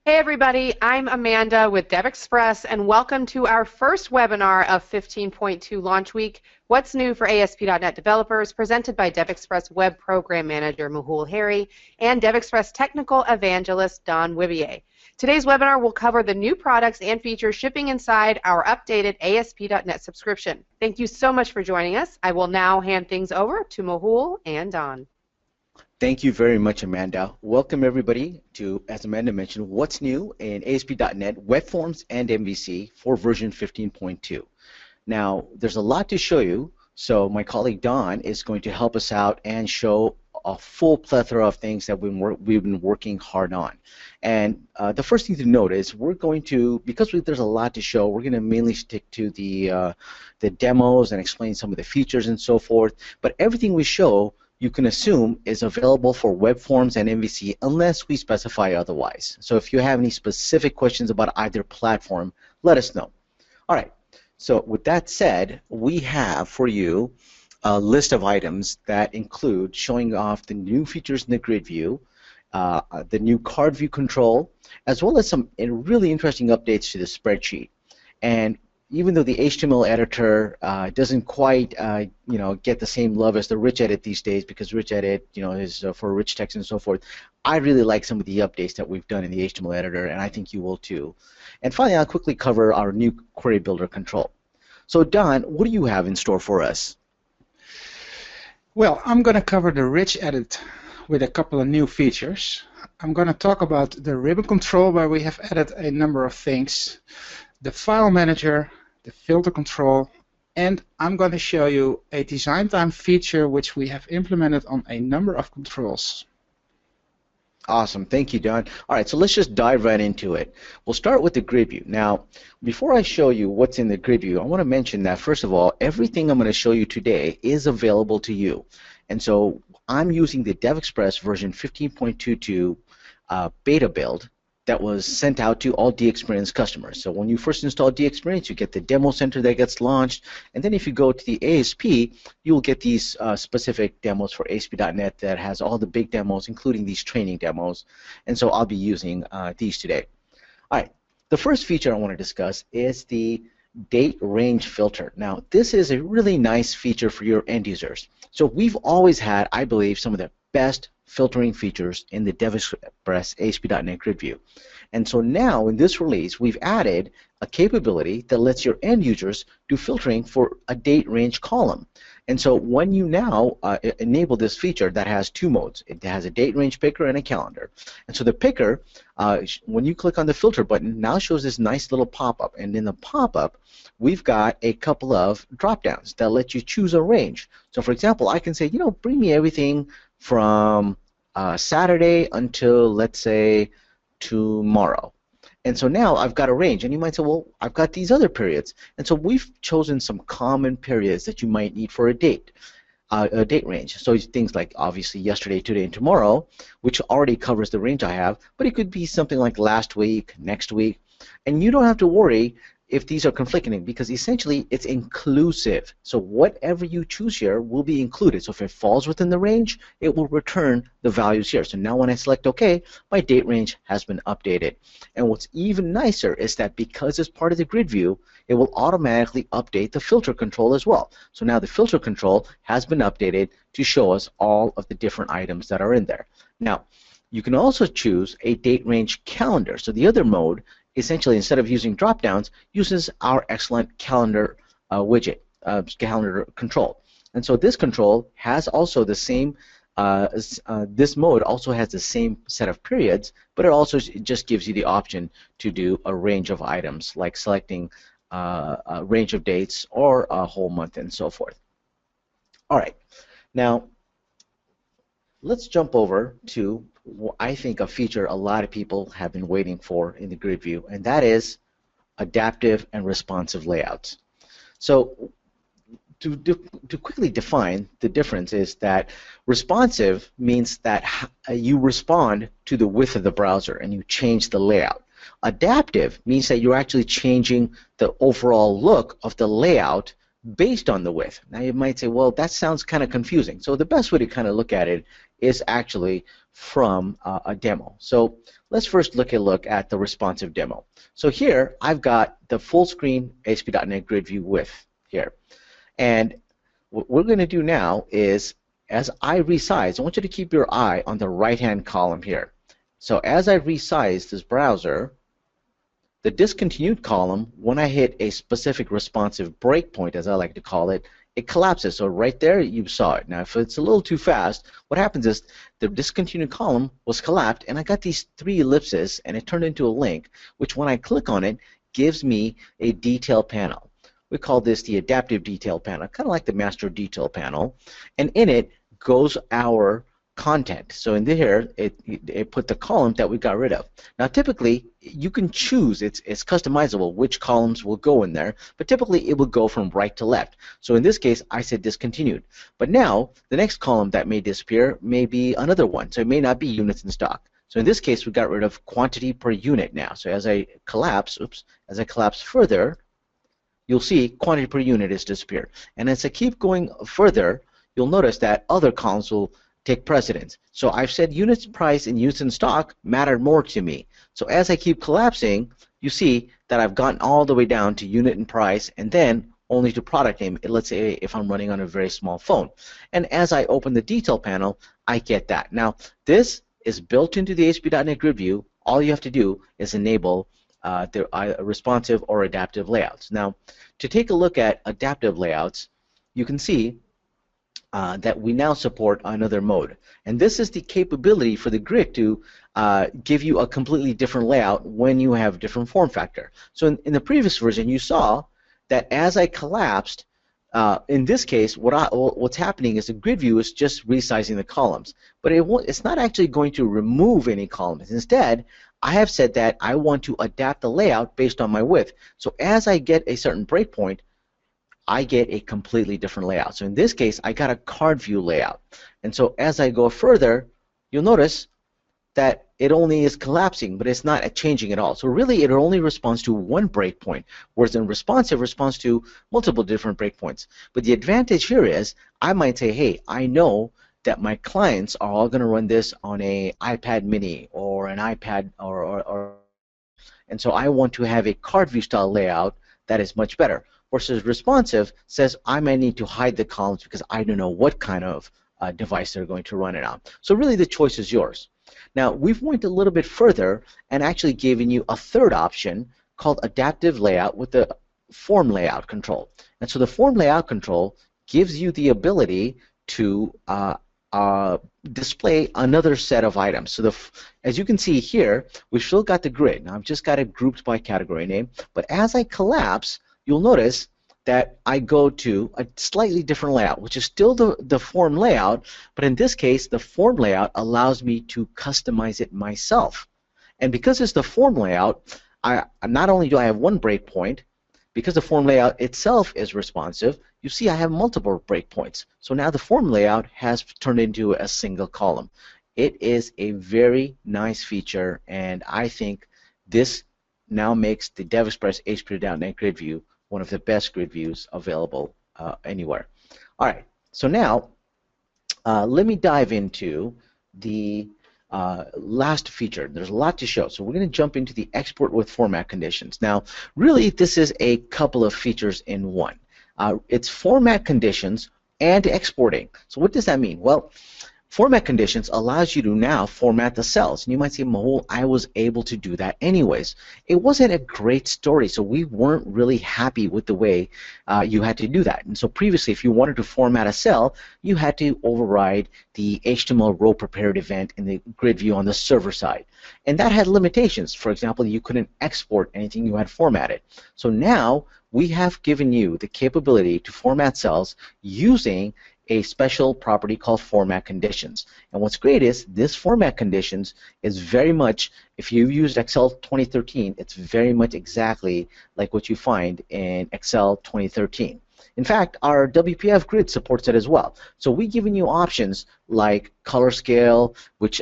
Hey everybody, I'm Amanda with DevExpress and welcome to our first webinar of 15.2 Launch Week, What's New for ASP.NET Developers, presented by DevExpress Web Program Manager Mehul and DevExpress Technical Evangelist Don Wibier. Today's webinar will cover the new products and features shipping inside our updated ASP.NET subscription. Thank you so much for joining us. I will now hand things over to Mehul and Don. Thank you very much, Amanda. Welcome everybody to, as Amanda mentioned, what's new in ASP.NET Web Forms and MVC for version 15.2. Now, there's a lot to show you, so my colleague Don is going to help us out and show a full plethora of things that we've been working hard on. And the first thing to note is we're going to, because there's a lot to show, we're going to mainly stick to the demos and explain some of the features and so forth, but everything we show you can assume is available for web forms and MVC unless we specify otherwise. So if you have any specific questions about either platform, let us know. All right, so with that said, we have for you a list of items that include showing off the new features in the grid view, the new card view control, as well as some really interesting updates to the spreadsheet. And even though the HTML editor doesn't quite, get the same love as the rich edit these days, because rich edit, is for rich text and so forth, I really like some of the updates that we've done in the HTML editor, and I think you will too. And finally, I'll quickly cover our new query builder control. So, Don, what do you have in store for us? Well, I'm going to cover the rich edit with a couple of new features. I'm going to talk about the ribbon control, where we have added a number of things, the file manager, the filter control, and I'm going to show you a design time feature which we have implemented on a number of controls. Awesome, thank you, Don. All right, so let's just dive right into it. We'll start with the grid view. Now, before I show you what's in the grid view, I want to mention that, first of all, everything I'm going to show you today is available to you. And so I'm using the DevExpress version 15.22 beta build that was sent out to all DXperience customers. So when you first install DXperience, you get the demo center that gets launched, and then if you go to the ASP, you'll get these specific demos for ASP.NET that has all the big demos, including these training demos, and so I'll be using these today. All right, the first feature I want to discuss is the date range filter. Now, this is a really nice feature for your end users. So we've always had, I believe, some of the best filtering features in the DevExpress ASP.NET Grid View. And so now in this release we've added a capability that lets your end users do filtering for a date range column. And so when you now enable this feature that has two modes, it has a date range picker and a calendar. And so the picker, when you click on the filter button, now shows this nice little pop-up. And in the pop-up, we've got a couple of drop-downs that let you choose a range. So for example, I can say, bring me everything from Saturday until, let's say, tomorrow. And so now I've got a range, and you might say, well, I've got these other periods. And so we've chosen some common periods that you might need for a date range. So things like, obviously, yesterday, today, and tomorrow, which already covers the range I have, but it could be something like last week, next week, and you don't have to worry if these are conflicting, because essentially it's inclusive. So whatever you choose here will be included. So if it falls within the range, it will return the values here. So now when I select OK, my date range has been updated. And what's even nicer is that because it's part of the grid view, it will automatically update the filter control as well. So now the filter control has been updated to show us all of the different items that are in there. Now, you can also choose a date range calendar. So the other mode, essentially, instead of using drop-downs, uses our excellent calendar widget, calendar control. And so this control has also the same, this mode also has the same set of periods, but it also just gives you the option to do a range of items, like selecting a range of dates or a whole month and so forth. All right, now let's jump over to I think a feature a lot of people have been waiting for in the grid view, and that is adaptive and responsive layouts. So to quickly define the difference is that responsive means that you respond to the width of the browser and you change the layout. Adaptive means that you're actually changing the overall look of the layout based on the width. Now you might say, well, that sounds kind of confusing. So the best way to kind of look at it is actually from a demo. So let's first look at the responsive demo. So here I've got the full screen ASP.NET Grid View width here. And what we're going to do now is, as I resize, I want you to keep your eye on the right-hand column here. So as I resize this browser, the discontinued column, when I hit a specific responsive breakpoint, as I like to call it, it collapses. So right there, you saw it. Now, if it's a little too fast, what happens is the discontinued column was collapsed, and I got these 3 ellipses, and it turned into a link, which when I click on it, gives me a detail panel. We call this the adaptive detail panel, kind of like the master detail panel, and in it goes our content. So in here, it put the column that we got rid of. Now, typically, you can choose, it's customizable which columns will go in there, but typically it will go from right to left. So in this case, I said discontinued. But now, the next column that may disappear may be another one, so it may not be units in stock. So in this case, we got rid of quantity per unit now. So as I collapse, further, you'll see quantity per unit has disappeared. And as I keep going further, you'll notice that other columns will take precedence. So I've said units price and units in stock matter more to me. So as I keep collapsing, you see that I've gotten all the way down to unit and price, and then only to product name. Let's say if I'm running on a very small phone. And as I open the detail panel, I get that. Now, this is built into the ASP.NET Grid View. All you have to do is enable the responsive or adaptive layouts. Now, to take a look at adaptive layouts, you can see that we now support another mode. And this is the capability for the grid to give you a completely different layout when you have different form factor. So in the previous version, you saw that as I collapsed, in this case, what's happening is the grid view is just resizing the columns. But it's not actually going to remove any columns. Instead, I have said that I want to adapt the layout based on my width. So as I get a certain breakpoint, I get a completely different layout. So in this case, I got a card view layout. And so as I go further, you'll notice that it only is collapsing, but it's not changing at all. So really, it only responds to one breakpoint, whereas in responsive responds to multiple different breakpoints. But the advantage here is I might say, hey, I know that my clients are all going to run this on a iPad mini or an iPad and so I want to have a card view style layout that is much better. Versus responsive says I may need to hide the columns because I don't know what kind of device they're going to run it on. So really the choice is yours. Now we've went a little bit further and actually given you a third option called adaptive layout with the form layout control. And so the form layout control gives you the ability to display another set of items. So as you can see here, we've still got the grid. Now I've just got it grouped by category name, but as I collapse, you'll notice that I go to a slightly different layout, which is still the form layout, but in this case, the form layout allows me to customize it myself. And because it's the form layout, not only do I have one breakpoint, because the form layout itself is responsive, you see I have multiple breakpoints. So now the form layout has turned into a single column. It is a very nice feature, and I think this now makes the DevExpress ASP.NET Grid View one of the best grid views available anywhere. All right, so now let me dive into the last feature. There's a lot to show, so we're going to jump into the export with format conditions. Now, really, this is a couple of features in one. It's format conditions and exporting. So what does that mean? Well, format conditions allows you to now format the cells. And you might say, Mehul, I was able to do that anyways. It wasn't a great story, so we weren't really happy with the way you had to do that. And so previously, if you wanted to format a cell, you had to override the HTML row prepared event in the grid view on the server side. And that had limitations. For example, you couldn't export anything you had formatted. So now we have given you the capability to format cells using a special property called format conditions. And what's great is this format conditions is very much, if you've used Excel 2013, it's very much exactly like what you find in Excel 2013. In fact, our WPF grid supports it as well. So we've given you options like color scale, which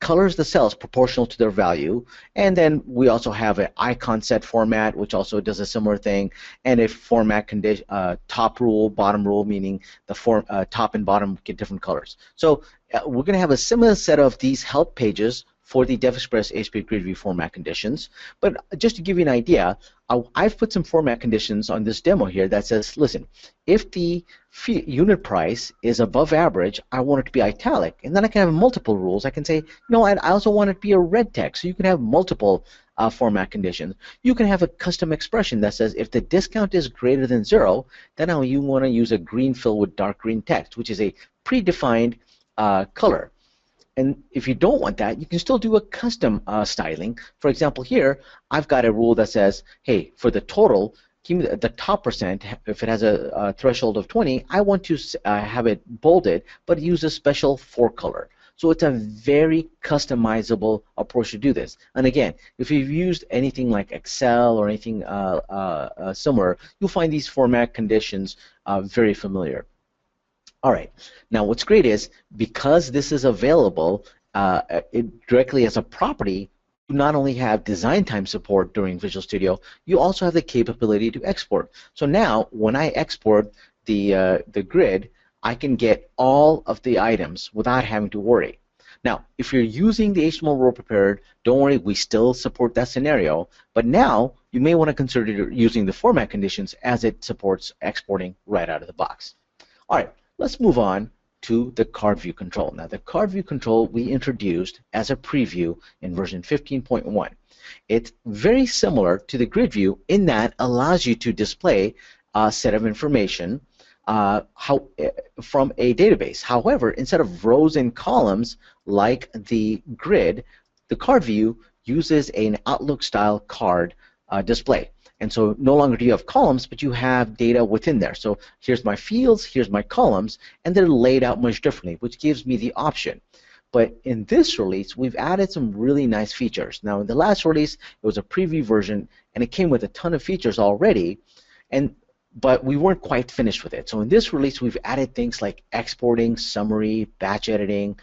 colors the cells proportional to their value, and then we also have an icon set format, which also does a similar thing, and a format condition, top rule, bottom rule, meaning the top and bottom get different colors. So we're going to have a similar set of these help pages for the DevExpress ASP Grid View format conditions. But just to give you an idea, I've put some format conditions on this demo here that says, listen, if the unit price is above average, I want it to be italic. And then I can have multiple rules. I can say, no, I also want it to be a red text. So you can have multiple format conditions. You can have a custom expression that says, if the discount is greater than 0, then now you want to use a green fill with dark green text, which is a predefined color. And if you don't want that, you can still do a custom styling. For example, here, I've got a rule that says, hey, for the total, give me the top percent. If it has a threshold of 20, I want to have it bolded, but use a special 4 color. So it's a very customizable approach to do this. And again, if you've used anything like Excel or anything similar, you'll find these format conditions very familiar. All right. Now, what's great is because this is available directly as a property, you not only have design time support during Visual Studio, you also have the capability to export. So now, when I export the grid, I can get all of the items without having to worry. Now, if you're using the HTML rule prepared, don't worry, we still support that scenario. But now, you may want to consider using the format conditions as it supports exporting right out of the box. All right. Let's move on to the card view control. Now, the card view control we introduced as a preview in version 15.1. It's very similar to the grid view in that it allows you to display a set of information from a database. However, instead of rows and columns like the grid, the card view uses an Outlook-style card display. And so no longer do you have columns, but you have data within there. So here's my fields, here's my columns, and they're laid out much differently, which gives me the option. But in this release, we've added some really nice features. Now, in the last release, it was a preview version, and it came with a ton of features already, but we weren't quite finished with it. So in this release, we've added things like exporting, summary, batch editing,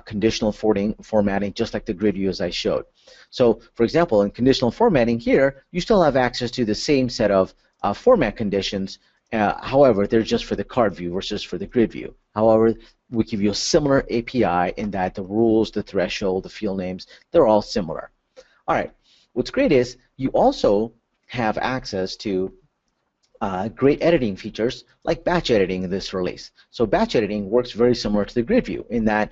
conditional formatting, just like the grid view as I showed. So, for example, in conditional formatting here, you still have access to the same set of format conditions. However, they're just for the card view versus for the grid view. However, we give you a similar API in that the rules, the threshold, the field names, they're all similar. All right. What's great is you also have access to great editing features like batch editing in this release. So batch editing works very similar to the grid view in that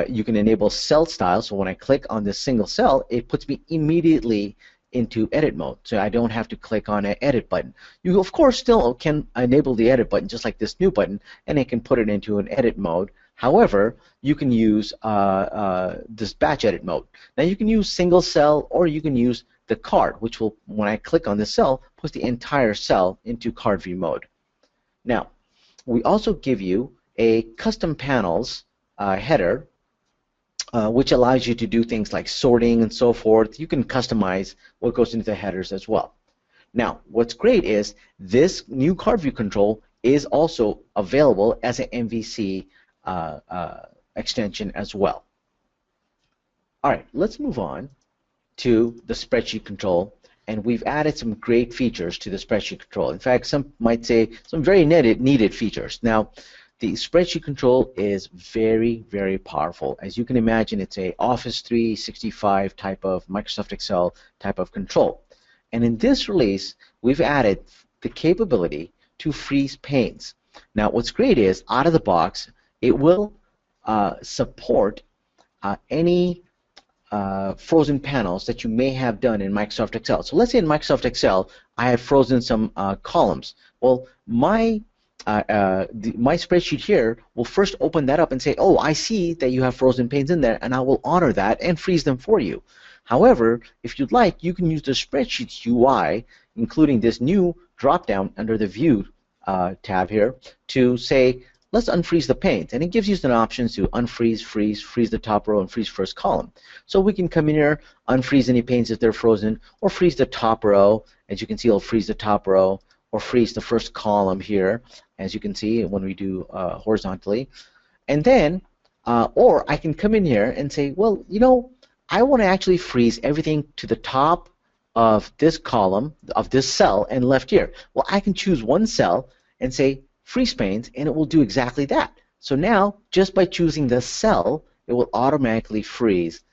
you can enable cell style. So when I click on this single cell, it puts me immediately into edit mode. So I don't have to click on an edit button. You, of course, still can enable the edit button just like this new button, and it can put it into an edit mode. However, you can use this batch edit mode. Now you can use single cell or you can use the card, which will, when I click on the cell, puts the entire cell into card view mode. Now, we also give you a custom panels header, which allows you to do things like sorting and so forth. You can customize what goes into the headers as well. Now, what's great is this new card view control is also available as an MVC extension as well. All right, let's move on to the spreadsheet control, and we've added some great features to the spreadsheet control. In fact, some might say some very needed features. Now, the spreadsheet control is very, very powerful. As you can imagine, it's a Office 365 type of Microsoft Excel type of control. And in this release, we've added the capability to freeze panes. Now, what's great is, out of the box, it will support any frozen panels that you may have done in Microsoft Excel. So let's say in Microsoft Excel, I have frozen some columns. Well, my spreadsheet here will first open that up and say, oh, I see that you have frozen panes in there, and I will honor that and freeze them for you. However, if you'd like, you can use the Spreadsheet UI, including this new drop-down under the View tab here, to say, let's unfreeze the panes. And it gives you some options to unfreeze, freeze the top row, and freeze first column. So we can come in here, unfreeze any panes if they're frozen, or freeze the top row. As you can see, it'll freeze the top row, or freeze the first column here, as you can see when we do horizontally. And then Or I can come in here and say, well, you know, I want to actually freeze everything to the top of this column, of this cell, and left here. Well, I can choose one cell and say freeze panes, and it will do exactly that. So now, just by choosing the cell, it will automatically freeze,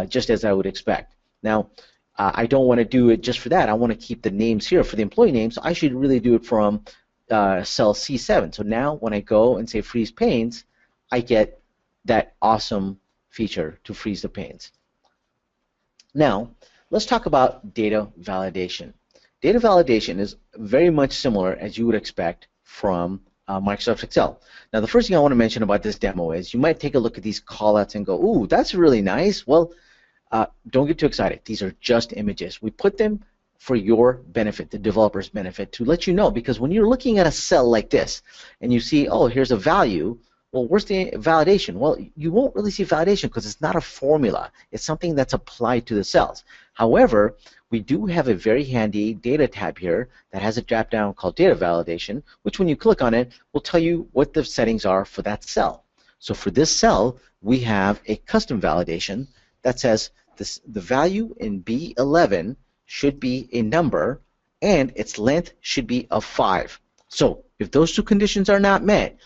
just as I would expect. Now, I don't want to do it just for that. I want to keep the names here for the employee names. So I should really do it from cell C7. So now, when I go and say freeze panes, I get that awesome feature to freeze the panes. Now, let's talk about data validation. Data validation is very much similar as you would expect from Microsoft Excel. Now, the first thing I want to mention about this demo is you might take a look at these callouts and go, ooh, that's really nice. Well, don't get too excited. These are just images. We put them for your benefit, the developer's benefit, to let you know, because when you're looking at a cell like this and you see, oh, here's a value, well, where's the validation? Well, you won't really see validation because it's not a formula. It's something that's applied to the cells. However, we do have a very handy data tab here that has a drop-down called data validation, which when you click on it will tell you what the settings are for that cell. So for this cell, we have a custom validation that says the value in B11 should be a number and its length should be of 5. So if those two conditions are not met,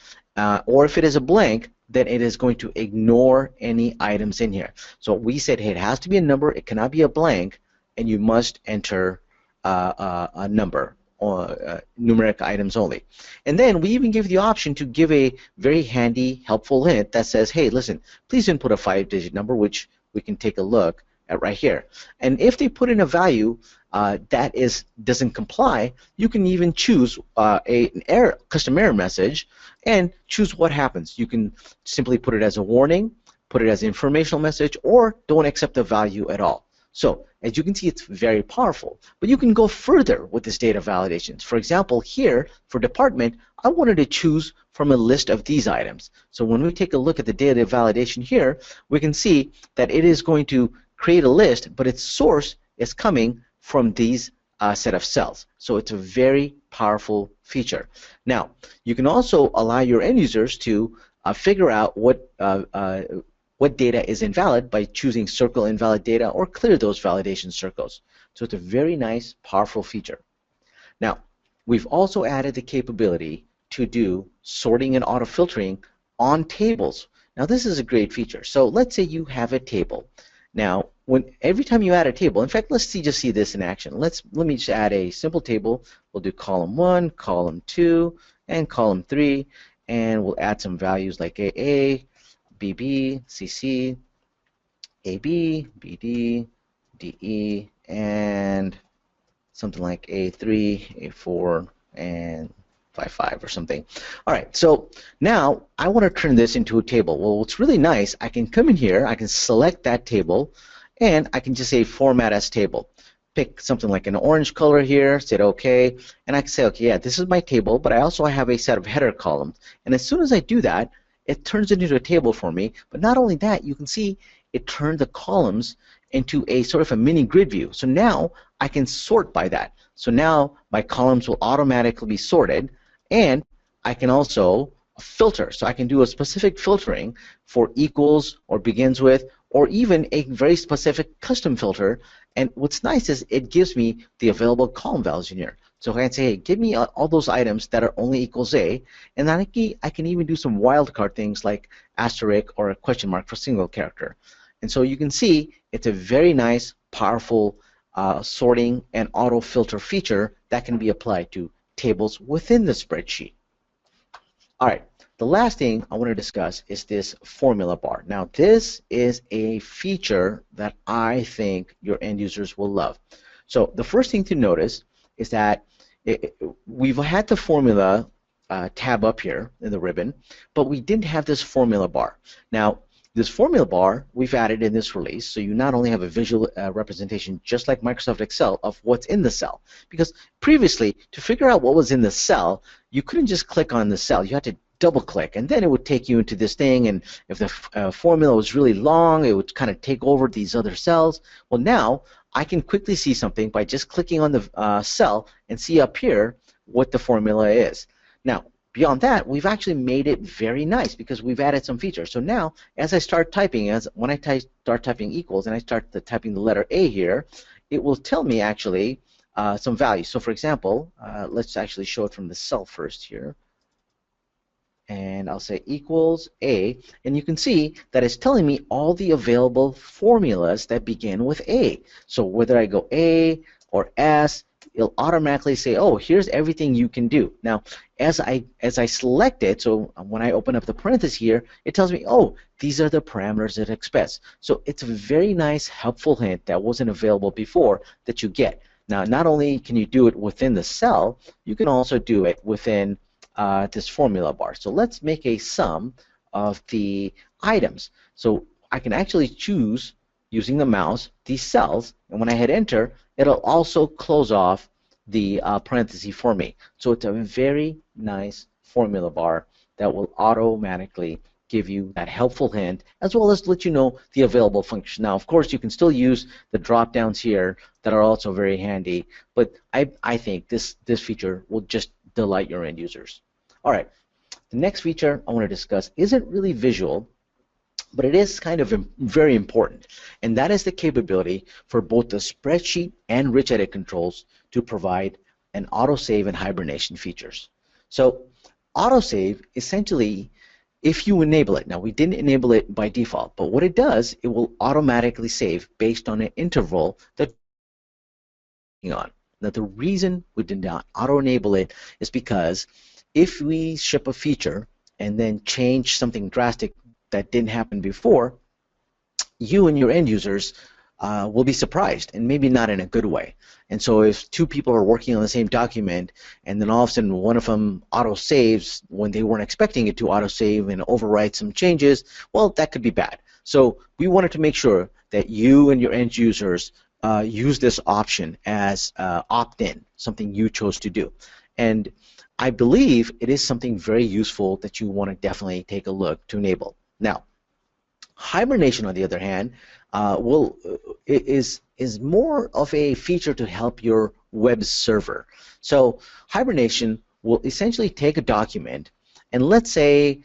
or if it is a blank, then it is going to ignore any items in here. So we said, hey, it has to be a number, it cannot be a blank, and you must enter a number or numeric items only. And then we even give the option to give a very handy, helpful hint that says, hey, listen, please input a 5-digit number, which we can take a look at right here. And if they put in a value that doesn't comply, you can even choose an custom error message and choose what happens. You can simply put it as a warning, put it as an informational message, or don't accept the value at all. So as you can see, it's very powerful. But you can go further with this data validations. For example, here for department, I wanted to choose from a list of these items. So when we take a look at the data validation here, we can see that it is going to create a list, but its source is coming from these set of cells. So it's a very powerful feature. Now, you can also allow your end users to figure out what data is invalid by choosing circle invalid data or clear those validation circles. So it's a very nice, powerful feature. Now, we've also added the capability to do sorting and auto filtering on tables. Now, this is a great feature. So let's say you have a table. Now, every time you add a table, in fact, let's just see this in action. Let me just add a simple table. We'll do column 1, column 2, and column 3, and we'll add some values like AA, BB, CC, AB, BD, DE, and something like A3, A4, and 55 or something. All right, so now I want to turn this into a table. Well, what's really nice, I can come in here, I can select that table, and I can just say format as table. Pick something like an orange color here, say OK, and I can say, okay, yeah, this is my table, but I also have a set of header columns. And as soon as I do that, it turns it into a table for me. But not only that, you can see it turned the columns into a sort of a mini grid view. So now I can sort by that. So now my columns will automatically be sorted, and I can also filter. So I can do a specific filtering for equals or begins with, or even a very specific custom filter. And what's nice is it gives me the available column values in here. So I can say, hey, give me all those items that are only equals A, and then I can even do some wildcard things like asterisk or a question mark for single character. And so you can see it's a very nice, powerful sorting and auto filter feature that can be applied to tables within the spreadsheet. All right, the last thing I want to discuss is this formula bar. Now, this is a feature that I think your end users will love. So the first thing to notice is that we've had the formula tab up here in the ribbon, but we didn't have this formula bar. Now, this formula bar we've added in this release, so you not only have a visual representation just like Microsoft Excel of what's in the cell, because previously to figure out what was in the cell, you couldn't just click on the cell. You had to double click, and then it would take you into this thing, and if the formula was really long, it would kind of take over these other cells. Well, now I can quickly see something by just clicking on the cell and see up here what the formula is. Now, beyond that, we've actually made it very nice because we've added some features. So now, as I start typing, when I start typing equals and I start typing the letter A here, it will tell me actually some values. So for example, let's actually show it from the cell first here. And I'll say equals A, and you can see that it's telling me all the available formulas that begin with A. So whether I go A or S, it'll automatically say, oh, here's everything you can do. Now, as I select it, so when I open up the parenthesis here, it tells me, oh, these are the parameters it expects. So it's a very nice, helpful hint that wasn't available before that you get. Now, not only can you do it within the cell, you can also do it within this formula bar. So let's make a sum of the items. So I can actually choose, using the mouse, these cells, and when I hit enter, it'll also close off the parenthesis for me. So it's a very nice formula bar that will automatically give you that helpful hint, as well as let you know the available function. Now, of course, you can still use the drop downs here that are also very handy, but I think this feature will just delight your end users. All right, the next feature I want to discuss isn't really visual, but it is kind of very important, and that is the capability for both the spreadsheet and rich edit controls to provide an autosave and hibernation features. So autosave, essentially, if you enable it, now we didn't enable it by default, but what it does, it will automatically save based on an interval that you're working on. Now the reason we did not auto-enable it is because if we ship a feature and then change something drastic that didn't happen before, you and your end users will be surprised, and maybe not in a good way. And so if two people are working on the same document and then all of a sudden one of them auto-saves when they weren't expecting it to auto-save and overwrite some changes, well, that could be bad. So we wanted to make sure that you and your end users use this option as opt-in, something you chose to do. And I believe it is something very useful that you want to definitely take a look to enable. Now, hibernation, on the other hand, is more of a feature to help your web server. So hibernation will essentially take a document, and let's say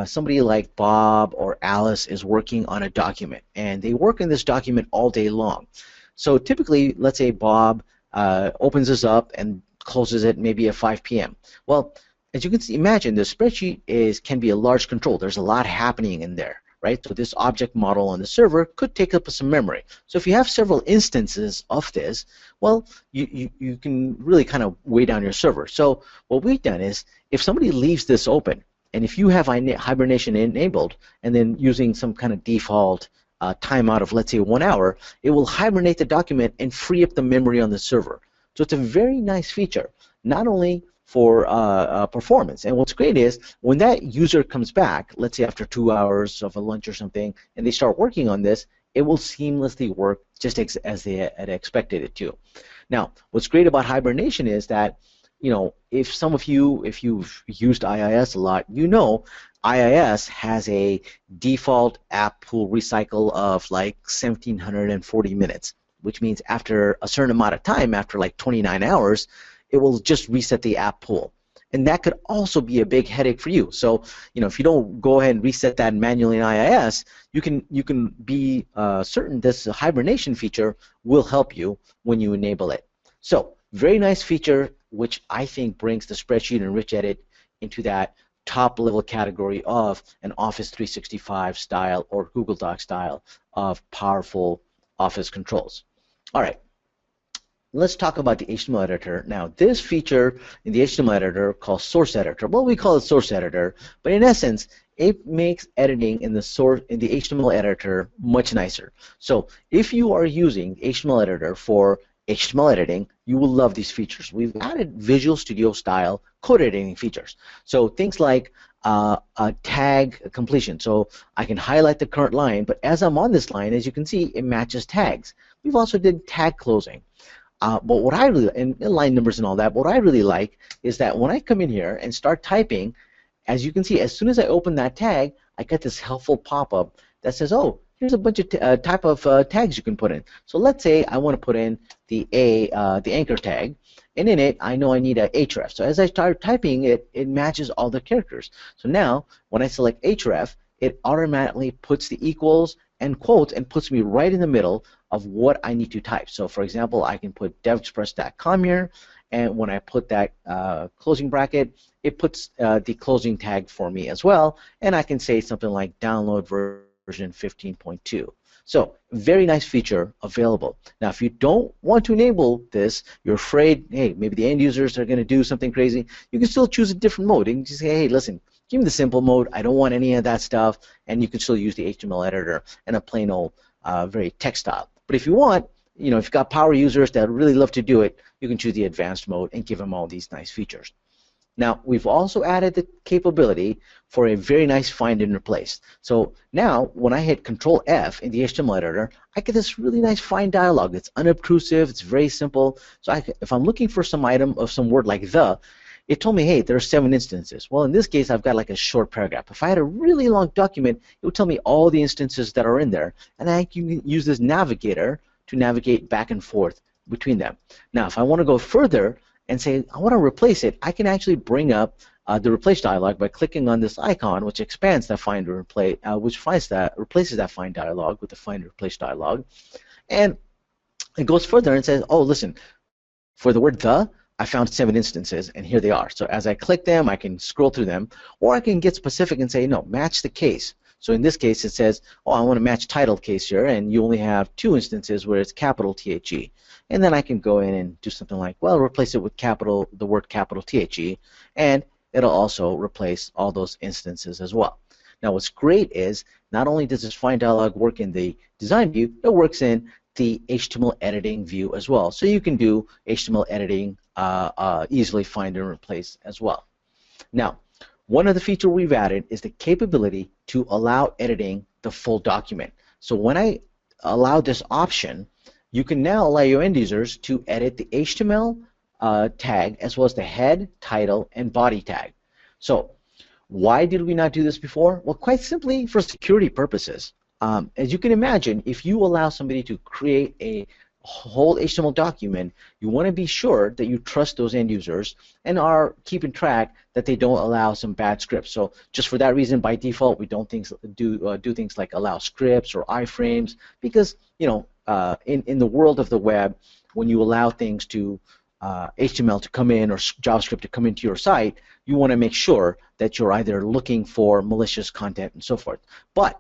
somebody like Bob or Alice is working on a document, and they work in this document all day long. So typically, let's say Bob opens this up and closes it maybe at 5 p.m. Well, as you can see, imagine the spreadsheet can be a large control. There's a lot happening in there, right? So this object model on the server could take up some memory. So if you have several instances of this, well, you can really kind of weigh down your server. So what we've done is, if somebody leaves this open, and if you have hibernation enabled, and then using some kind of default timeout of, let's say, 1 hour, it will hibernate the document and free up the memory on the server. So it's a very nice feature, not only for performance. And what's great is when that user comes back, let's say after 2 hours of a lunch or something, and they start working on this, it will seamlessly work just as they had expected it to. Now, what's great about hibernation is that, you know, if you've used IIS a lot, you know IIS has a default app pool recycle of like 1,740 minutes, which means after a certain amount of time, after like 29 hours, it will just reset the app pool. And that could also be a big headache for you. So, you know, if you don't go ahead and reset that manually in IIS, you can be certain this hibernation feature will help you when you enable it. So, very nice feature, which I think brings the spreadsheet and rich edit into that top level category of an Office 365 style or Google Docs style of powerful Office controls. All right. Let's talk about the HTML editor. Now, this feature in the HTML editor called Source Editor. Well, we call it Source Editor, but in essence, it makes editing in the HTML editor much nicer. So, if you are using HTML editor for HTML editing, you will love these features. We've added Visual Studio style code editing features. So things like tag completion. So I can highlight the current line, but as I'm on this line, as you can see, it matches tags. We've also did tag closing. But what I really, and line numbers and all that, what I really like is that when I come in here and start typing, as you can see, as soon as I open that tag, I get this helpful pop-up that says, oh, here's a bunch of tags you can put in. So let's say I want to put in the anchor tag, and in it, I know I need a href. So as I start typing it, it matches all the characters. So now, when I select href, it automatically puts the equals and quotes and puts me right in the middle of what I need to type. So for example, I can put devexpress.com here, and when I put that closing bracket, it puts the closing tag for me as well, and I can say something like download version 15.2. So very nice feature available. Now if you don't want to enable this, you're afraid, hey, maybe the end users are going to do something crazy, you can still choose a different mode. You can just say, hey, listen, give me the simple mode, I don't want any of that stuff, and you can still use the HTML editor and a plain old very text style. But if you want, if you've got power users that really love to do it, you can choose the advanced mode and give them all these nice features. Now, we've also added the capability for a very nice find and replace. So now, when I hit Control F in the HTML editor, I get this really nice find dialog. It's unobtrusive, it's very simple. So if I'm looking for some item of some word like the, it told me, hey, there are 7 instances. Well, in this case, I've got like a short paragraph. If I had a really long document, it would tell me all the instances that are in there, and I can use this navigator to navigate back and forth between them. Now, if I want to go further and say I want to replace it, I can actually bring up the replace dialog by clicking on this icon, which expands that find and replace, replaces that find dialog with the find and replace dialog, and it goes further and says, oh, listen, for the word the, I found 7 instances, and here they are. So as I click them, I can scroll through them, or I can get specific and say, no, match the case. So in this case, it says, oh, I want to match title case here, and you only have 2 instances where it's capital THE. And then I can go in and do something like, well, replace it with the word capital THE, and it'll also replace all those instances as well. Now what's great is, not only does this find dialog work in the design view, it works in the HTML editing view as well. So you can do HTML editing, easily find and replace as well. Now, one of the features we've added is the capability to allow editing the full document. So when I allow this option, you can now allow your end users to edit the HTML tag as well as the head, title, and body tag. So why did we not do this before? Well, quite simply for security purposes. As you can imagine, if you allow somebody to create a whole HTML document, you want to be sure that you trust those end users and are keeping track that they don't allow some bad scripts. So just for that reason, by default, we don't do things like allow scripts or iframes, because in the world of the web, when you allow things to HTML to come in or JavaScript to come into your site, you want to make sure that you're either looking for malicious content and so forth. But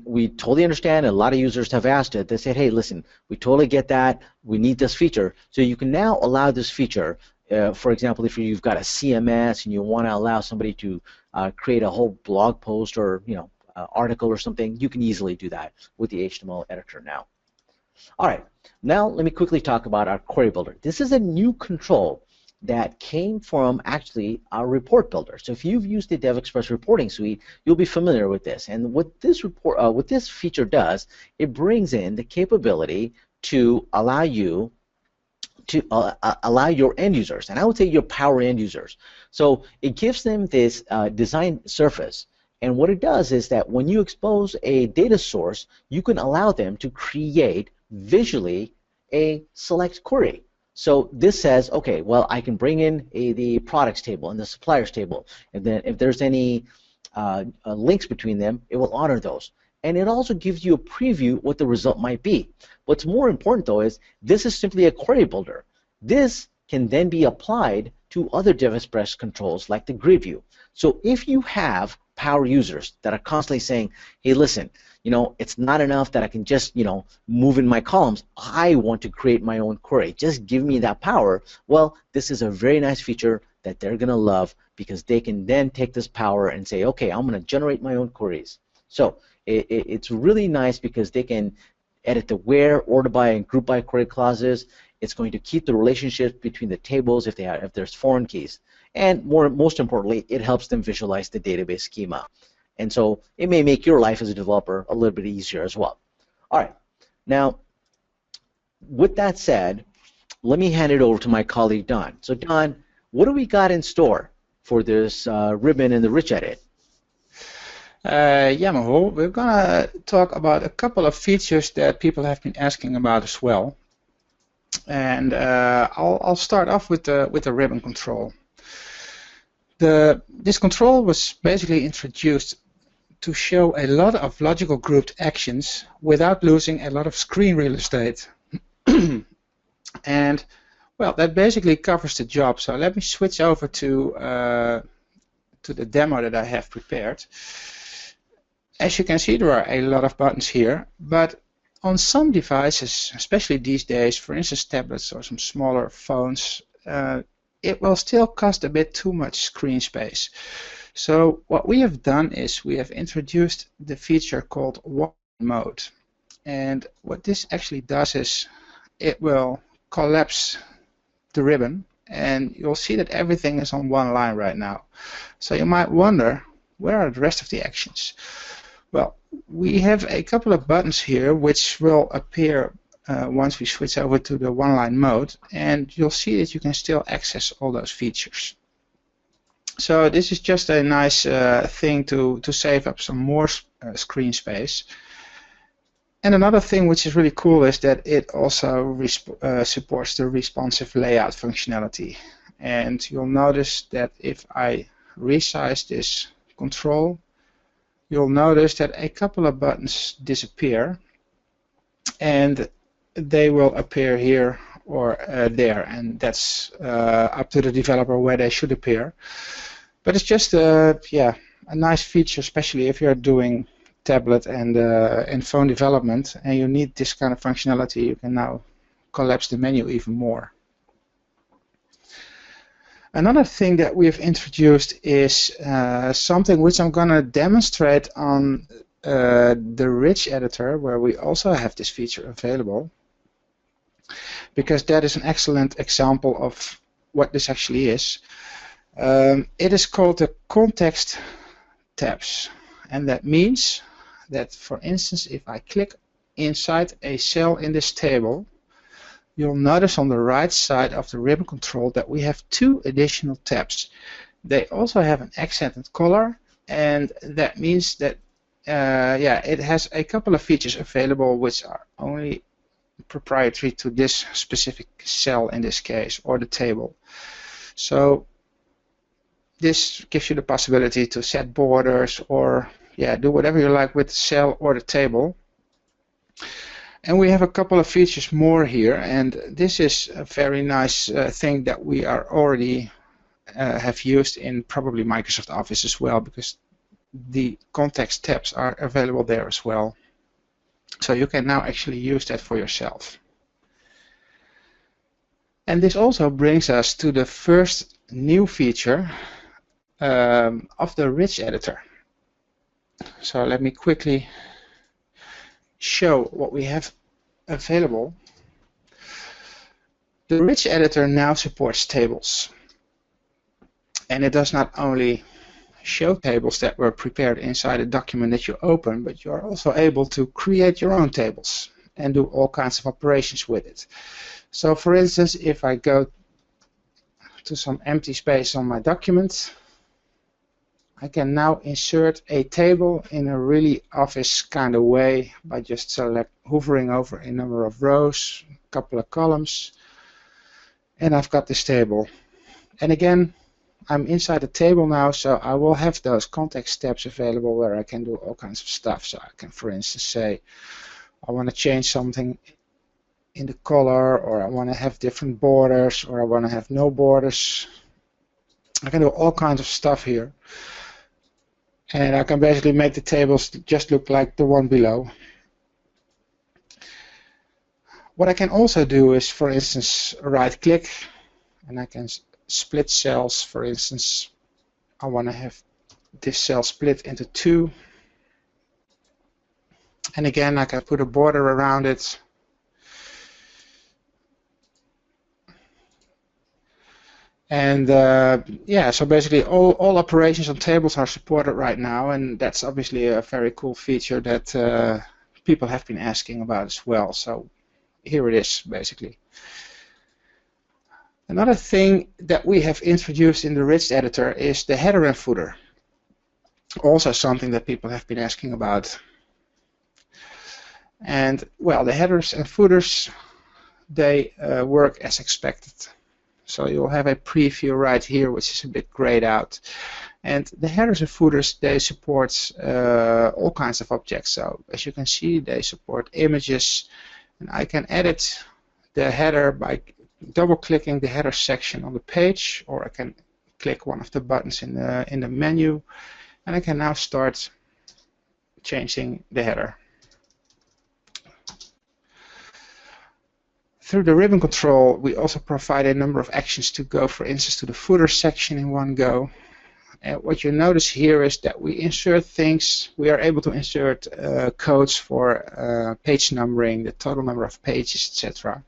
we totally understand, and a lot of users have asked it. They said, hey, listen, we totally get that. We need this feature. So you can now allow this feature. For example, if you've got a CMS and you want to allow somebody to create a whole blog post or article or something, you can easily do that with the HTML editor now. All right, now let me quickly talk about our query builder. This is a new control that came from actually our report builder. So if you've used the DevExpress reporting suite, you'll be familiar with this. And what this feature does, it brings in the capability to allow you to allow your end users, and I would say your power end users. So it gives them this design surface. And what it does is that when you expose a data source, you can allow them to create visually a select query. So this says, okay, well, I can bring in the products table and the suppliers table, and then if there's any links between them, it will honor those. And it also gives you a preview what the result might be. What's more important, though, is this is simply a query builder. This can then be applied to other DevExpress controls like the grid view. So if you have power users that are constantly saying, hey, listen, it's not enough that I can just, move in my columns. I want to create my own query. Just give me that power. Well, this is a very nice feature that they're going to love, because they can then take this power and say, okay, I'm going to generate my own queries. So it's really nice because they can edit the where, order by, and group by query clauses. It's going to keep the relationship between the tables if there's foreign keys. And most importantly, it helps them visualize the database schema. And so it may make your life as a developer a little bit easier as well. All right. Now, with that said, let me hand it over to my colleague, Don. So, Don, what do we got in store for this ribbon and the rich edit? Yeah, Mehul, we're going to talk about a couple of features that people have been asking about as well. And I'll start off with the ribbon control. This control was basically introduced to show a lot of logical grouped actions without losing a lot of screen real estate. And well, that basically covers the job. So let me switch over to the demo that I have prepared. As you can see, there are a lot of buttons here, but on some devices, especially these days, for instance tablets or some smaller phones, it will still cost a bit too much screen space. So what we have done is we have introduced the feature called one mode. And what this actually does is it will collapse the ribbon, and you'll see that everything is on one line right now. So you might wonder, where are the rest of the actions? Well, we have a couple of buttons here which will appear once we switch over to the one-line mode, and you'll see that you can still access all those features. So this is just a nice thing to save up some more screen space. And another thing which is really cool is that it also supports the responsive layout functionality. And you'll notice that if I resize this control, you'll notice that a couple of buttons disappear, and they will appear here or there, and that's up to the developer where they should appear. But it's just a nice feature, especially if you're doing tablet and phone development and you need this kind of functionality. You can now collapse the menu even more. Another thing that we have introduced is something which I'm going to demonstrate on the Rich editor, where we also have this feature available, because that is an excellent example of what this actually is. It is called the context tabs, and that means that, for instance, if I click inside a cell in this table, you'll notice on the right side of the ribbon control that we have two additional tabs. They also have an accented color, and that means that it has a couple of features available which are only proprietary to this specific cell in this case, or the table. So this gives you the possibility to set borders or do whatever you like with the cell or the table. And we have a couple of features more here, and this is a very nice thing that we are already have used in probably Microsoft Office as well, because the context tabs are available there as well. So you can now actually use that for yourself. And this also brings us to the first new feature of the Rich editor. So let me quickly show what we have available. The Rich editor now supports tables, and it does not only show tables that were prepared inside a document that you open, but you are also able to create your own tables and do all kinds of operations with it. So for instance, if I go to some empty space on my document, I can now insert a table in a really Office kind of way by just hovering over a number of rows, a couple of columns, and I've got this table. And again, I'm inside the table now, so I will have those context tabs available where I can do all kinds of stuff. So I can, for instance, say I want to change something in the color, or I want to have different borders, or I want to have no borders. I can do all kinds of stuff here. And I can basically make the tables just look like the one below. What I can also do is, for instance, right click, and I can split cells. For instance, I want to have this cell split into two. And again, I can put a border around it. And so basically all operations on tables are supported right now, and that's obviously a very cool feature that people have been asking about as well. So here it is, basically. Another thing that we have introduced in the Rich editor is the header and footer. Also something that people have been asking about. And well, the headers and footers they work as expected. So you'll have a preview right here, which is a bit grayed out. And the headers and footers, they support all kinds of objects. So as you can see, they support images, and I can edit the header by double-clicking the header section on the page, or I can click one of the buttons in the menu, and I can now start changing the header. Through the ribbon control, we also provide a number of actions to go, for instance, to the footer section in one go. And what you notice here is that we insert things. We are able to insert codes for page numbering, the total number of pages, etc.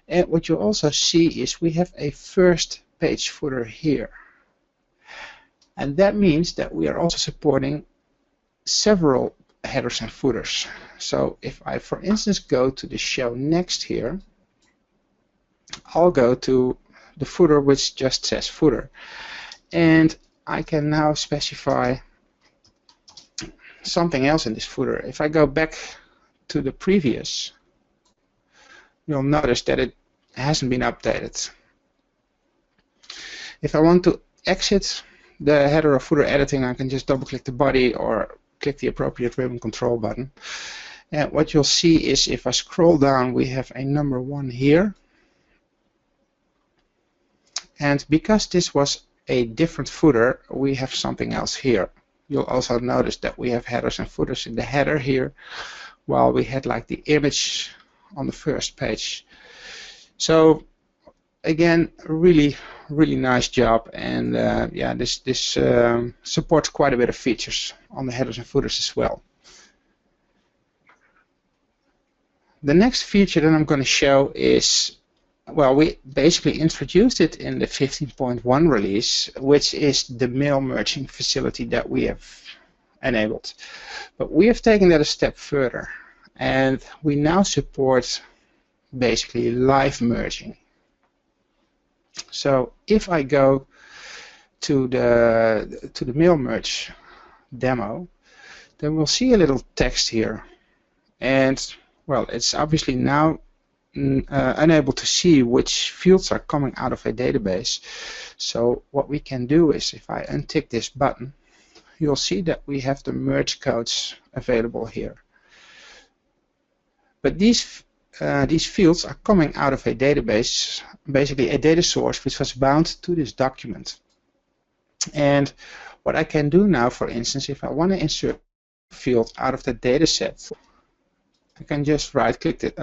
And what you also see is we have a first page footer here. And that means that we are also supporting several headers and footers. So if I, for instance, go to the show next here, I'll go to the footer which just says footer. And I can now specify something else in this footer. If I go back to the previous, you'll notice that it hasn't been updated. If I want to exit the header or footer editing, I can just double click the body or click the appropriate ribbon control button. And what you'll see is if I scroll down, we have a number 1 here. And because this was a different footer, we have something else here. You'll also notice that we have headers and footers in the header here, while we had like the image on the first page. So again, really nice job, and yeah, this supports quite a bit of features on the headers and footers as well. The next feature that I'm going to show is, well, we basically introduced it in the 15.1 release, which is the mail merging facility that we have enabled. But we have taken that a step further, and we now support basically live merging. So if I go to the mail merge demo, then we'll see a little text here, and well, it's obviously now unable to see which fields are coming out of a database. So what we can do is, if I untick this button, you'll see that we have the merge codes available here. But these fields are coming out of a database, basically a data source which was bound to this document. And what I can do now, for instance, if I want to insert a field out of the data set, I can just right-click it,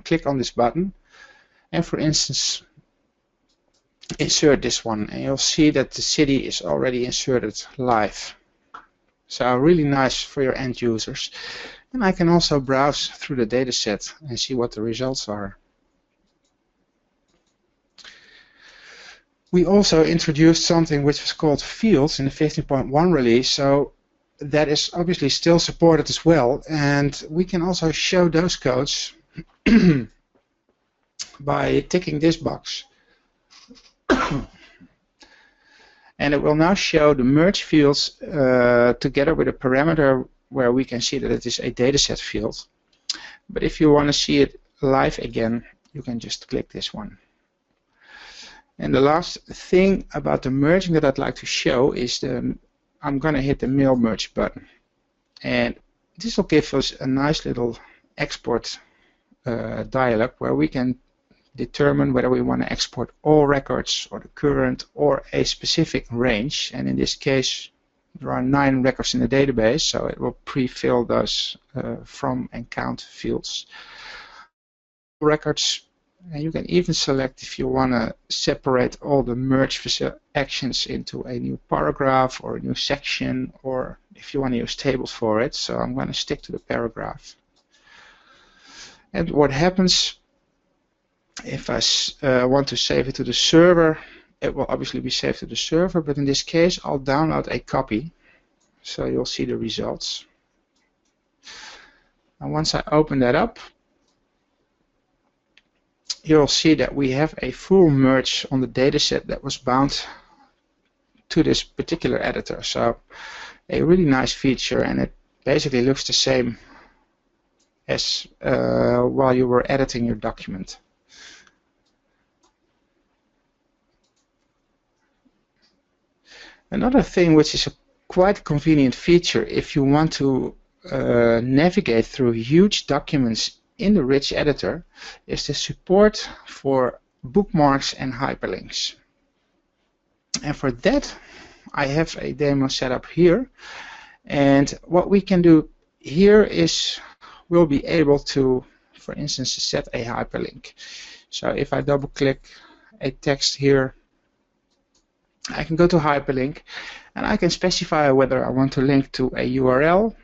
click on this button, and for instance, insert this one, and you'll see that the city is already inserted live. So really nice for your end users. And I can also browse through the data set and see what the results are. We also introduced something which was called fields in the 15.1 release, so that is obviously still supported as well, and we can also show those codes by ticking this box. And it will now show the merge fields together with a parameter where we can see that it is a dataset field. But if you want to see it live again, you can just click this one. And the last thing about the merging that I'd like to show is I'm going to hit the mail merge button. And this will give us a nice little export dialog where we can determine whether we want to export all records or the current or a specific range. And in this case, there are 9 records in the database, so it will pre-fill those from and count fields. Records, and you can even select if you want to separate all the merge actions into a new paragraph or a new section, or if you want to use tables for it. So I'm going to stick to the paragraph. And what happens if I want to save it to the server, it will obviously be saved to the server, but in this case I'll download a copy, so you'll see the results. And once I open that up, you'll see that we have a full merge on the dataset that was bound to this particular editor. So a really nice feature, and it basically looks the same as while you were editing your document. Another thing which is a quite convenient feature if you want to navigate through huge documents in the rich editor is the support for bookmarks and hyperlinks. And for that I have a demo set up here, and what we can do here is we'll be able to, for instance, set a hyperlink. So if I double click a text here, I can go to hyperlink and I can specify whether I want to link to a URL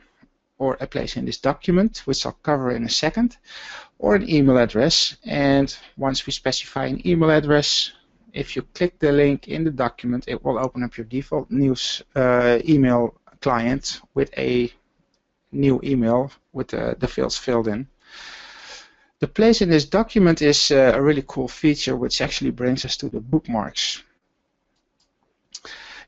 or a place in this document, which I'll cover in a second, or an email address. And once we specify an email address, if you click the link in the document, it will open up your default news email client with a new email with the fields filled in. The place in this document is a really cool feature which actually brings us to the bookmarks.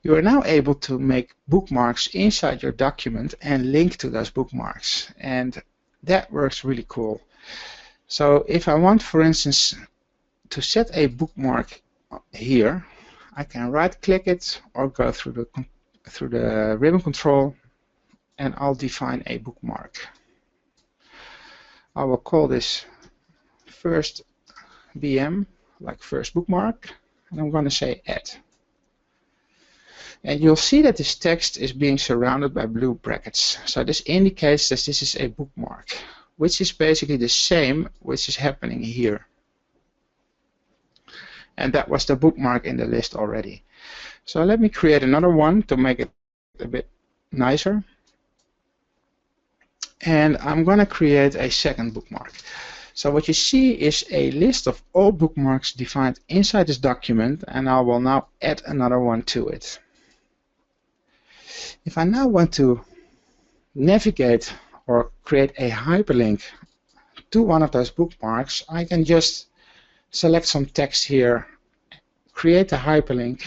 You are now able to make bookmarks inside your document and link to those bookmarks, and that works really cool. So if I want, for instance, to set a bookmark here, I can right click it or go through the ribbon control, and I'll define a bookmark. I will call this first BM, like first bookmark, and I'm going to say add. And you'll see that this text is being surrounded by blue brackets. So this indicates that this is a bookmark, which is basically the same which is happening here. And that was the bookmark in the list already. So let me create another one to make it a bit nicer. And I'm going to create a second bookmark. So what you see is a list of all bookmarks defined inside this document, and I will now add another one to it. If I now want to navigate or create a hyperlink to one of those bookmarks, I can just select some text here, create a hyperlink,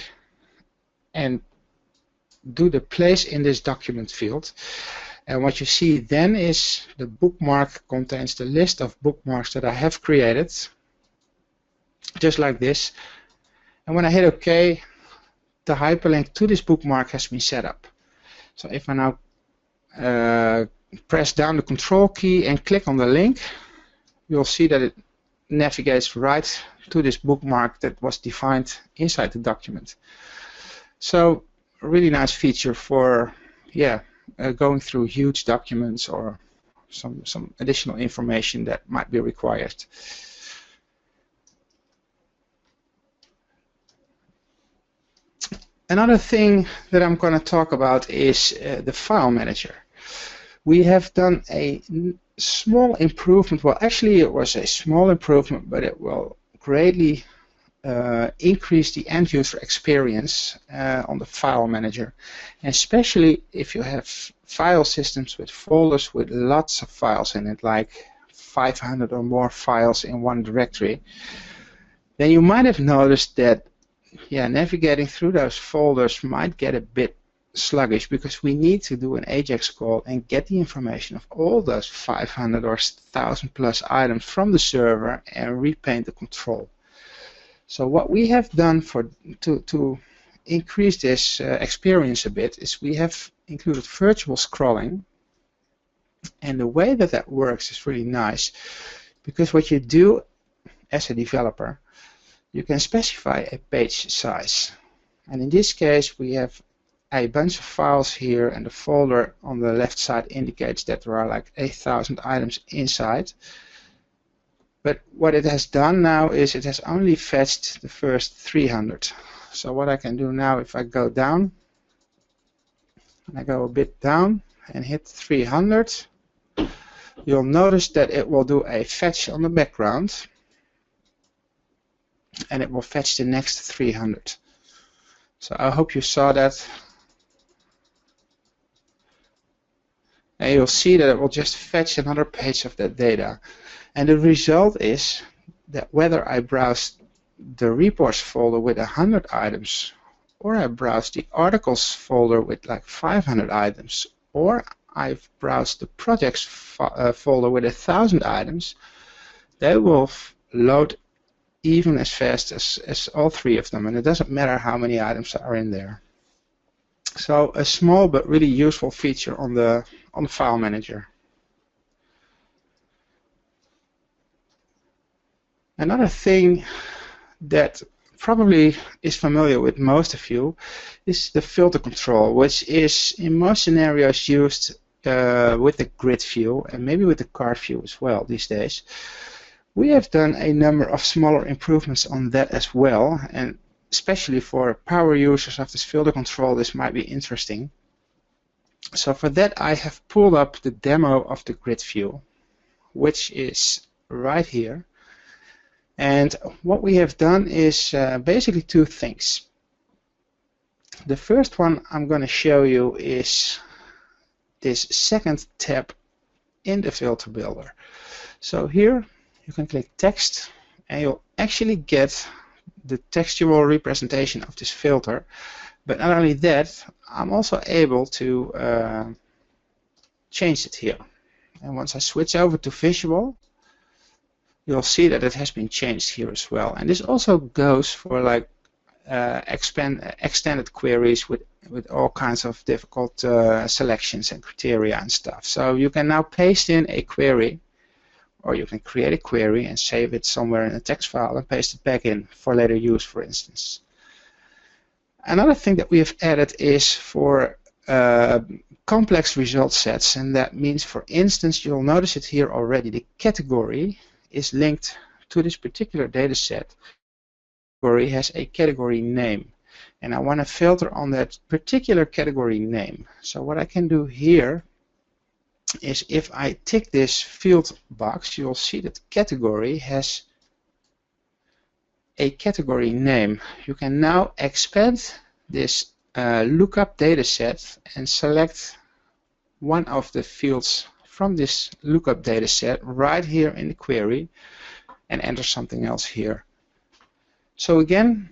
and do the place in this document field. And what you see then is the bookmark contains the list of bookmarks that I have created, just like this. And when I hit OK, the hyperlink to this bookmark has been set up. So if I now press down the Control key and click on the link, you'll see that it navigates right to this bookmark that was defined inside the document. So a really nice feature for going through huge documents or some additional information that might be required. Another thing that I'm going to talk about is the file manager. We have done a small improvement. Well, actually it was a small improvement, but it will greatly increase the end user experience on the file manager, and especially if you have file systems with folders with lots of files in it, like 500 or more files in one directory. Then you might have noticed that navigating through those folders might get a bit sluggish, because we need to do an AJAX call and get the information of all those 500 or 1000 plus items from the server and repaint the control. So what we have done to increase this experience a bit is we have included virtual scrolling, and the way that works is really nice, because what you do as a developer, you can specify a page size, and in this case we have a bunch of files here, and the folder on the left side indicates that there are like 8,000 items inside. But what it has done now is it has only fetched the first 300. So what I can do now, if I go down, and I go a bit down and hit 300, you'll notice that it will do a fetch on the background, and it will fetch the next 300. So I hope you saw that. And you'll see that it will just fetch another page of that data. And the result is that whether I browse the reports folder with 100 items, or I browse the articles folder with like 500 items, or I've browsed the projects folder with 1,000 items, they will load even as fast as all 3 of them, and it doesn't matter how many items are in there. So a small but really useful feature on the file manager. Another thing that probably is familiar with most of you is the filter control, which is in most scenarios used with the grid view and maybe with the card view as well these days. We have done a number of smaller improvements on that as well, and especially for power users of this filter control, this might be interesting. So for that, I have pulled up the demo of the grid view, which is right here. And what we have done is basically 2 things. The first one I'm going to show you is this second tab in the filter builder. So here you can click text and you'll actually get the textual representation of this filter. But not only that, I'm also able to change it here. And once I switch over to visual, you'll see that it has been changed here as well. And this also goes for like extended queries with all kinds of difficult selections and criteria and stuff. So you can now paste in a query, or you can create a query and save it somewhere in a text file and paste it back in for later use, for instance. Another thing that we have added is for complex result sets, and that means, for instance, you'll notice it here already, the category is linked to this particular data set. The category has a category name, and I want to filter on that particular category name. So what I can do here is, if I tick this field box, you'll see that the category has a category name. You can now expand this lookup data set and select one of the fields from this lookup data set right here in the query and enter something else here. So again,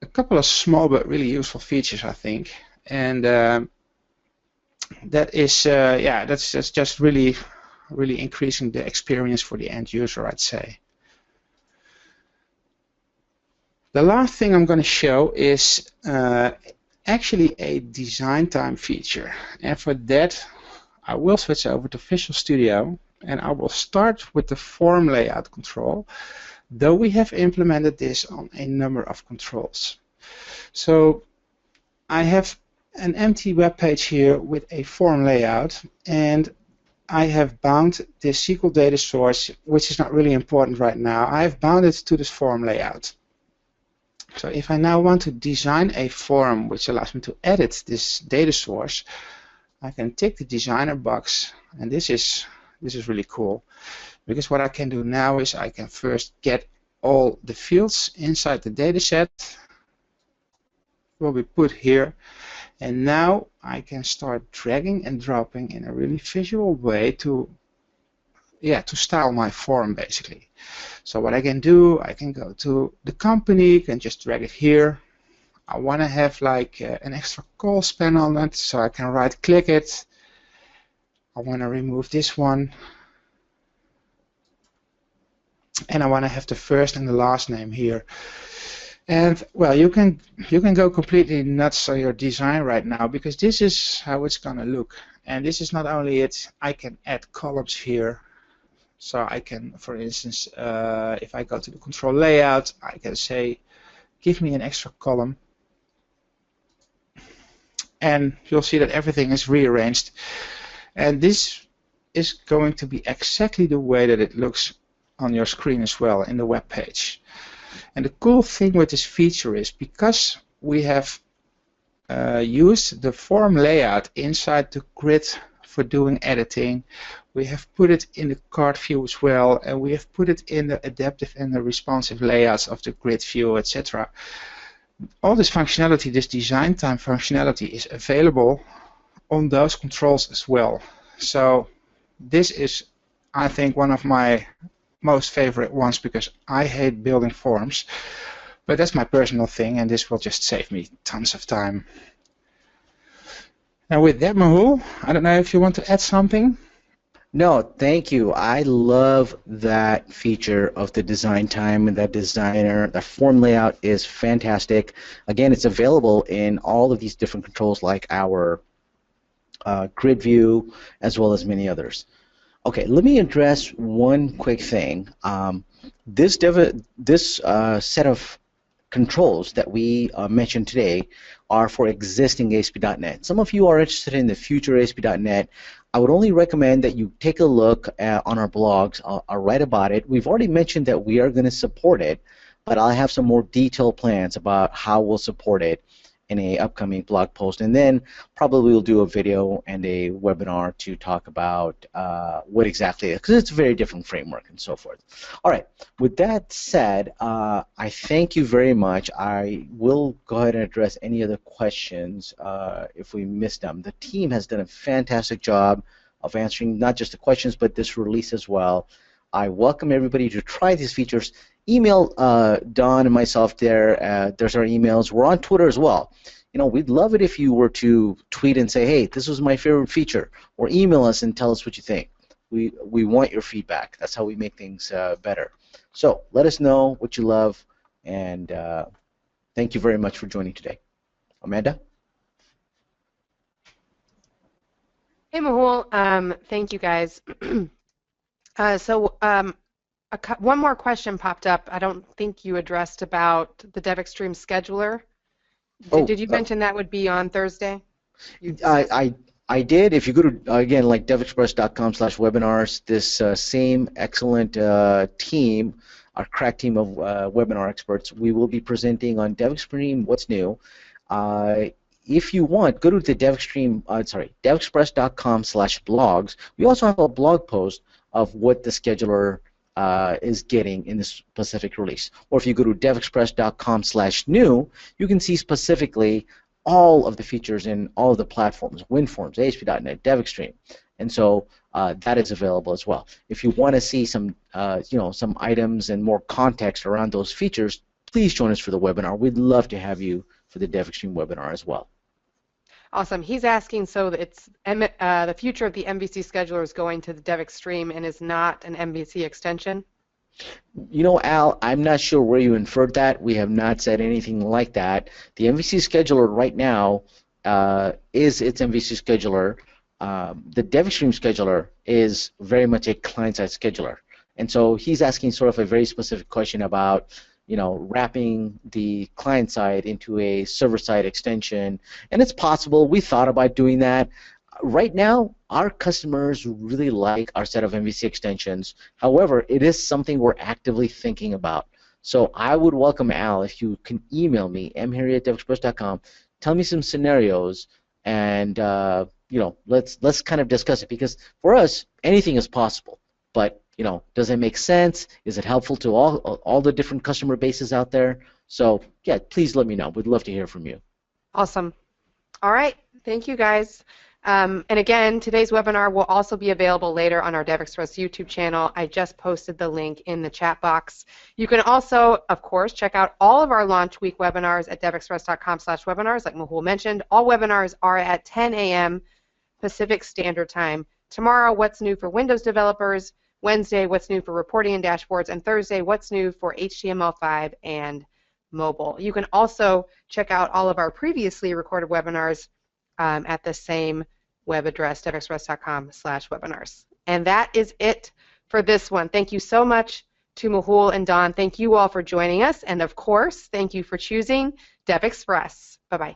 a couple of small but really useful features, I think, and that is that's just really increasing the experience for the end user, I'd say. The last thing I'm going to show is actually a design time feature, and for that I will switch over to Visual Studio and I will start with the form layout control, though we have implemented this on a number of controls. So I have an empty web page here with a form layout, and I have bound this SQL data source, which is not really important right now. I have bound it to this form layout. So if I now want to design a form which allows me to edit this data source, I can tick the designer box, and this is really cool, because what I can do now is I can first get all the fields inside the data set will be put here, and now I can start dragging and dropping in a really visual way to style my form, basically. So what I can do, I can go to the company, can just drag it here. I want to have like an extra call span on it, so I can right click it. I want to remove this one, and I want to have the first and the last name here. And well, you can go completely nuts on your design right now, because this is how it's gonna look. And this is not only it, I can add columns here. So I can, for instance, if I go to the control layout, I can say, give me an extra column. And you'll see that everything is rearranged. And this is going to be exactly the way that it looks on your screen as well in the web page. And the cool thing with this feature is, because we have used the form layout inside the grid for doing editing, we have put it in the card view as well, and we have put it in the adaptive and the responsive layouts of the grid view, etc. All this functionality, this design time functionality, is available on those controls as well. So this is, I think, one of my most favorite ones, because I hate building forms, but that's my personal thing, and this will just save me tons of time. And with that, Mehul, I don't know if you want to add something. No, thank you. I love that feature of the design time and that designer. The form layout is fantastic. Again, it's available in all of these different controls like our grid view as well as many others. Okay, let me address one quick thing. This set of controls that we mentioned today are for existing ASP.NET. Some of you are interested in the future ASP.NET. I would only recommend that you take a look on our blogs. I'll write about it. We've already mentioned that we are going to support it, but I'll have some more detailed plans about how we'll support it in an upcoming blog post, and then probably we'll do a video and a webinar to talk about what exactly it is, because it's a very different framework and so forth. All right, with that said, I thank you very much. I will go ahead and address any other questions if we missed them. The team has done a fantastic job of answering not just the questions, but this release as well. I welcome everybody to try these features. Email Don and myself there. There's our emails. We're on Twitter as well. You know, we'd love it if you were to tweet and say, hey, this was my favorite feature, or email us and tell us what you think. We want your feedback. That's how we make things better. So let us know what you love, and thank you very much for joining today. Amanda? Hey, Mehul. Thank you, guys. One more question popped up. I don't think you addressed about the DevExtreme scheduler. Did you mention that would be on Thursday? I did. If you go to, again, like devexpress.com/webinars, this same excellent team, our crack team of webinar experts, we will be presenting on DevExtreme What's New. If you want, go to the devexpress.com/blogs. We also have a blog post of what the scheduler is getting in this specific release. Or if you go to devexpress.com/new, you can see specifically all of the features in all of the platforms, WinForms, ASP.NET, DevExtreme, and so that is available as well. If you want to see some, some items and more context around those features, please join us for the webinar. We'd love to have you for the DevExtreme webinar as well. Awesome. He's asking, so it's the future of the MVC scheduler is going to the DevExtreme and is not an MVC extension? You know, Al, I'm not sure where you inferred that. We have not said anything like that. The MVC scheduler right now is its MVC scheduler. The DevExtreme scheduler is very much a client-side scheduler. And so he's asking sort of a very specific question about, wrapping the client side into a server-side extension, and it's possible. We thought about doing that. Right now, our customers really like our set of MVC extensions. However, it is something we're actively thinking about. So I would welcome Al if you can email me, mharry@devexpress.com. Tell me some scenarios, and let's kind of discuss it, because for us, anything is possible. But does it make sense? Is it helpful to all the different customer bases out there? So, yeah, please let me know. We'd love to hear from you. Awesome. All right. Thank you, guys. And again, today's webinar will also be available later on our DevExpress YouTube channel. I just posted the link in the chat box. You can also, of course, check out all of our launch week webinars at devexpress.com/webinars, like Mehul mentioned. All webinars are at 10 a.m. Pacific Standard Time. Tomorrow, what's new for Windows developers? Wednesday, what's new for reporting and dashboards, and Thursday, what's new for HTML5 and mobile. You can also check out all of our previously recorded webinars at the same web address, devexpress.com/webinars. And that is it for this one. Thank you so much to Mehul and Don. Thank you all for joining us, and of course, thank you for choosing DevExpress. Bye-bye.